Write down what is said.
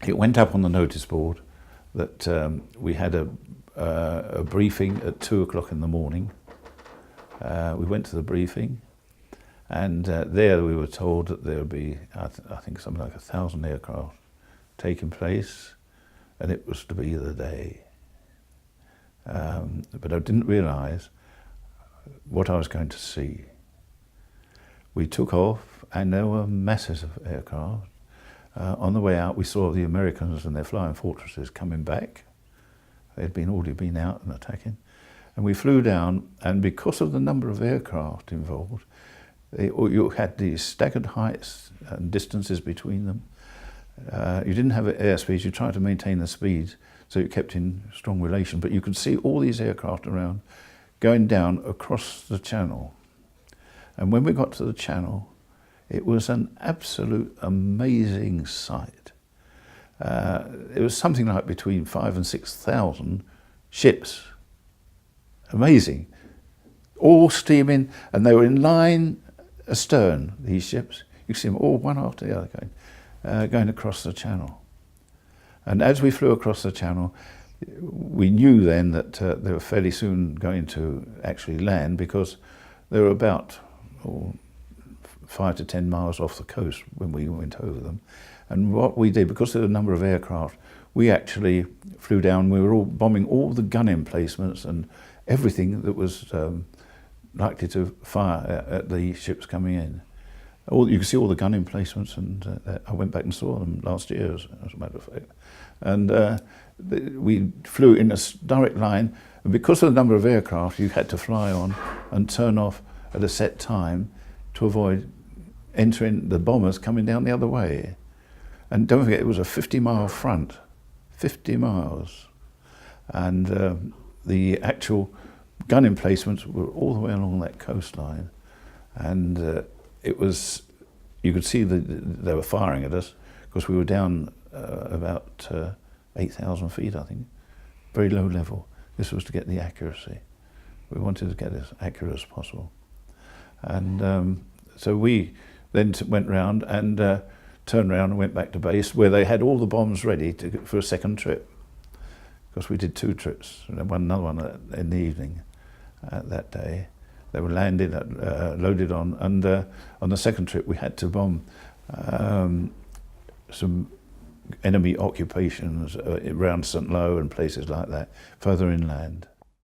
it went up on the notice board that we had a briefing at 2 o'clock in the morning. We went to the briefing, and there we were told that there would be, I think, something like 1,000 aircraft taking place, and it was to be the day. But I didn't realise what I was going to see. We took off, and there were masses of aircraft. On the way out, we saw the Americans and their flying fortresses coming back. They'd already been out and attacking. And we flew down, and because of the number of aircraft involved, you had these staggered heights and distances between them. You didn't have airspeeds, you tried to maintain the speeds, so you kept in strong relation, but you could see all these aircraft around going down across the channel. And when we got to the channel, it was an absolute amazing sight. It was something like between 5,000 and 6,000 ships. Amazing. All steaming, and they were in line astern, these ships. You could see them all one after the other going across the channel. And as we flew across the channel, we knew then that they were fairly soon going to actually land, because they were about 5 to 10 miles off the coast when we went over them. And what we did, because of the number of aircraft, we actually flew down. We were all bombing all the gun emplacements and everything that was likely to fire at the ships coming in. You can see all the gun emplacements, and I went back and saw them last year, as a matter of fact. And we flew in a direct line, and because of the number of aircraft, you had to fly on and turn off at a set time to avoid entering the bombers coming down the other way. And don't forget, it was a 50-mile front, 50 miles. And the actual gun emplacements were all the way along that coastline. And it was, you could see they were firing at us, because we were down about 8,000 feet, I think, very low level. This was to get the accuracy. We wanted to get as accurate as possible. And so we then went round and turned around and went back to base, where they had all the bombs ready for a second trip, because we did 2 trips, and another one in the evening that day. They were landed, loaded on, and on the second trip we had to bomb some enemy occupations around St. Lo and places like that, further inland.